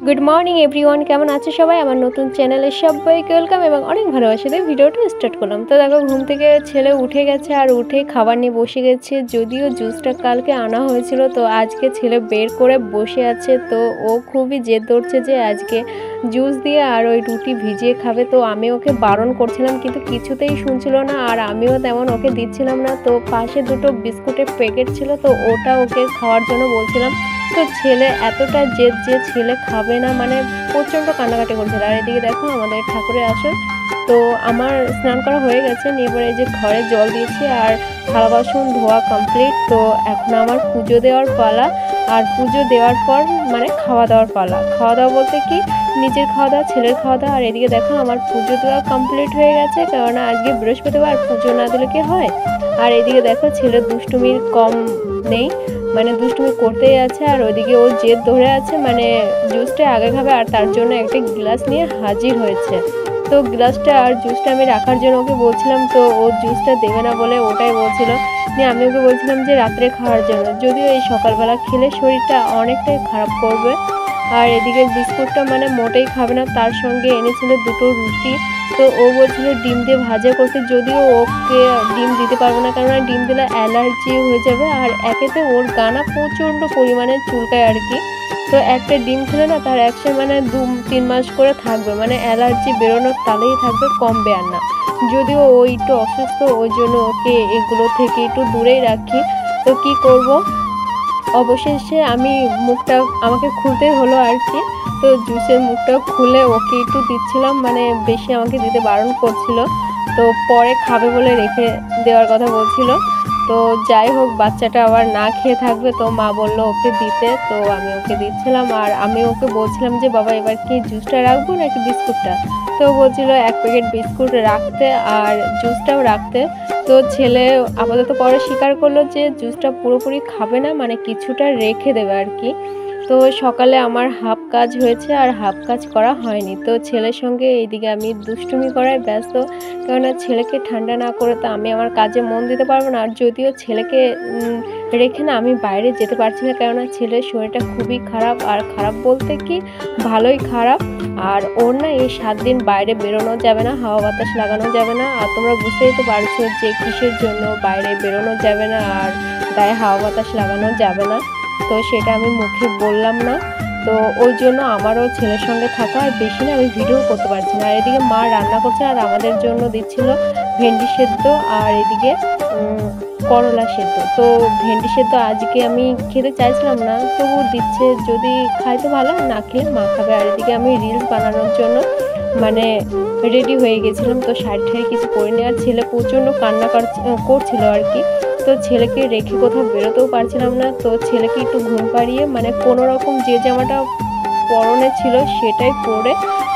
Good morning everyone केमन आछो सबाई आमार नतून चैनेले सबाइके वेलकाम एबं अनेक भालोबासा दिये भिडियोटा स्टार्ट करलाम। तो देखो घुम थेके छेले उठे गेछे और उठे खाबार निये बसे गेछे। जदिओ जुसटा कालके आना हयेछिलो तो आजके छेले बेर करे बसे आछे। तो ओ खूबई जेद धरछे जे आजके जुस दिये और ओई रुटी भिजिए खाबे। तो आमी ओके बारण करछिलाम किन्तु किछुतेई शुनछिलो ना और आमिओ तेमन ओके दिच्छिलाम ना। तो पाशे दुटो बिस्कुटेर पैकेट छिलो तो ओटा ओके खाওয়ার জন্য বলছিলাম। तो छेले एतटा जेद जे छेले खाबे ना माने प्रचंड कान्नाकाटी करछिलो। और एदिके देखो आमादेर ठाकुरेर आसन। तो आमार स्नान करा हये गेछे, एबारे এই যে ঘরে জল দিয়েছি আর থালা বাসন ধোয়া কমপ্লিট। তো এখন আমার পুজো দেওয়ার পালা। আর পুজো দেওয়ার পর মানে খাওয়া দাওয়ার পালা। খাওয়া দাওয়া বলতে কি নিজের খাওয়া দাওয়া, ছেলের খাওয়া দাওয়া। আর এদিকে দেখো আমার পুজো দেওয়া কমপ্লিট হয়ে গেছে, কারণ আজকে বৃহস্পতিবার, পুজো না দিলে কি হয়। আর এদিকে দেখো ছেলের দুষ্টুমির কম নেই, মানে দুষ্টুমি করতেই আছে। আর ওইদিকে ও জেদ ধরে আছে, মানে জুসটা আগে খাবে আর তার জন্য একটা গ্লাস নিয়ে হাজির হয়েছে। তো গ্লাসটা আর জুসটা আমি রাখার জন্য ওকে বলছিলাম, তো ও জুসটা দেবে না বলে ওটাই বলছিল। নিয়ে আমি ওকে বলছিলাম যে রাত্রে খাওয়ার জন্য, যদিও এই সকালবেলা খেলে শরীরটা অনেকটাই খারাপ করবে। আর এদিকে বিস্কুটটা মানে মোটেই খাবে না, তার সঙ্গে এনেছিল দুটো রুটি। তো ও বলছিল ডিম দিয়ে ভাজা করতে, যদিও ওকে ডিম দিতে পারবো না, কারণ ডিম দিলে অ্যালার্জি হয়ে যাবে। আর একেতে ওর গানা প্রচণ্ড পরিমাণে চুলকায় আর কি। তো একটা ডিম খেলে না তার একসাথে মানে 2-3 মাস করে থাকবে, মানে অ্যালার্জি বেরোনোর তালেই থাকবে, কমবে আর না। যদিও ও একটু অসুস্থ, ওই জন্য ওকে এগুলো থেকে একটু দূরেই রাখি। তো কি করব, অবশেষে আমি মুখটা আমাকে খুলতেই হলো আর কি। তো জুসের মুখটা খুলে ওকে একটু দিচ্ছিলাম, মানে বেশি আমাকে দিতে বারণ করছিল। তো পরে খাবে বলে রেখে দেওয়ার কথা বলছিল। তো যাই হোক বাচ্চাটা আবার না খেয়ে থাকবে, তো মা বললো ওকে দিতে। তো আমি ওকে দিচ্ছিলাম আর আমি ওকে বলছিলাম যে বাবা এবার কি জুসটা রাখবো নাকি বিস্কুটটা। তো বলছিল 1 প্যাকেট বিস্কুট রাখতে আর জুসটাও রাখতে। তো ছেলে আপাতত পরে স্বীকার করলো যে জুসটা পুরোপুরি খাবে না, মানে কিছুটা রেখে দেবে আর কি। তো সকালে আমার হাফ কাজ হয়েছে আর হাফ কাজ করা হয়নি। তো ছেলের সঙ্গে এইদিকে আমি দুষ্টুমি করায় ব্যস্ত, কেননা ছেলেকে ঠান্ডা না করে তো আমি আমার কাজে মন দিতে পারবো না। আর যদিও ছেলেকে রেখে না আমি বাইরে যেতে পারছি না, কেননা ছেলের শরীরটা খুবই খারাপ। আর খারাপ বলতে কি ভালোই খারাপ। আর ওর না এই 7 দিন বাইরে বেরোনো যাবে না, হাওয়া বাতাস লাগানো যাবে না। আর তোমরা বুঝতেই তো পারছো যে কিসের জন্য বাইরে বেরোনো যাবে না আর গায়ে হাওয়া বাতাস লাগানো যাবে না। তো সেটা আমি মুখে বললাম না। তো ওই জন্য আমারও ছেলের সঙ্গে থাকা আর বেশি না আমি ভিডিও করতে পারছি না। আর এদিকে মা রান্না করছে আর আমাদের জন্য দিচ্ছিল ভেন্ডি সেদ্ধ আর এদিকে করলা সেদ্ধ। তো ভেন্ডি সেদ্ধ আজকে আমি খেতে চাইছিলাম না, তবু দিচ্ছে, যদি খাই তো ভালো, না খেলে মা খাবে। আর এদিকে আমি রিলস বানানোর জন্য মানে রেডি হয়ে গেছিলাম। তো শাড়ি কিছু পরিনি আর ছেলে প্রচণ্ড কান্না করছিল আর কি। তো ছেলেকে রেখে কোথাও বেরোতেও পারছিলাম না। তো ছেলেকে একটু ঘুম পাড়িয়ে মানে কোনো রকম যে জামাটা পরনে ছিল সেটাই পরে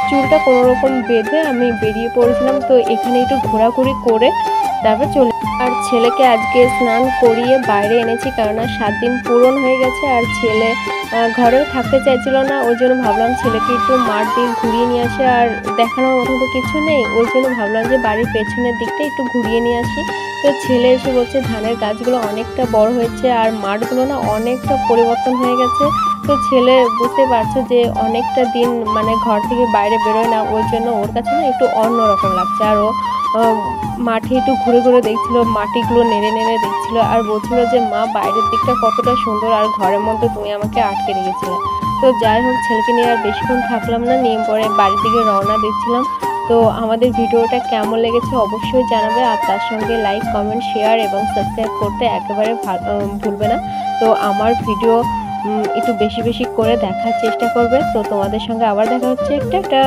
চুলটা কোনো রকম বেঁধে আমি বেরিয়ে পড়েছিলাম। তো এখানে একটু ঘোরাঘুরি করে তারপর চলে। আর ছেলেকে আজকে স্নান করিয়ে বাইরে এনেছি, কেননা 7 দিন পূরণ হয়ে গেছে আর ছেলে ঘরেও থাকতে চাইছিল না। ওই জন্য ভাবলাম ছেলেকে একটু মাঠ দিয়ে ঘুরিয়ে নিয়ে আসে, আর দেখানোর মতো তো কিছু নেই, ওই জন্য ভাবলাম যে বাড়ির পেছনের দিকটা একটু ঘুরিয়ে নিয়ে আসি। তো ছেলে এসে বলছে ধানের গাছগুলো অনেকটা বড় হয়েছে আর মাঠগুলো না অনেকটা পরিবর্তন হয়ে গেছে। তো ছেলে বুঝতে পারছে যে অনেকটা দিন মানে ঘর থেকে বাইরে বেরোয় না, ওই জন্য ওর কাছে না একটু অন্যরকম লাগছে। আর ও মাঠে একটু ঘুরে ঘুরে দেখছিল, মাটিগুলো নেড়ে নেড়ে দেখছিল আর বলছিল যে মা বাইরের দিকটা কতটা সুন্দর আর ঘরের মধ্যে তুমি আমাকে আটকে রেখেছিলে। তো যাই হোক ছেলেকে নিয়ে আর বেশিক্ষণ থাকলাম না, নিয়ে পরে বাড়ির দিকে রওনা দিচ্ছিলাম। তো আমাদের ভিডিওটা কেমন লেগেছে অবশ্যই জানাবে, আর তার সঙ্গে লাইক, কমেন্ট, শেয়ার এবং সাবস্ক্রাইব করতে একেবারে ভুলবে না। তো আমার ভিডিও একটু বেশি বেশি করে দেখার চেষ্টা করবে। তো তোমাদের সঙ্গে আবার দেখা হচ্ছে, টাটা।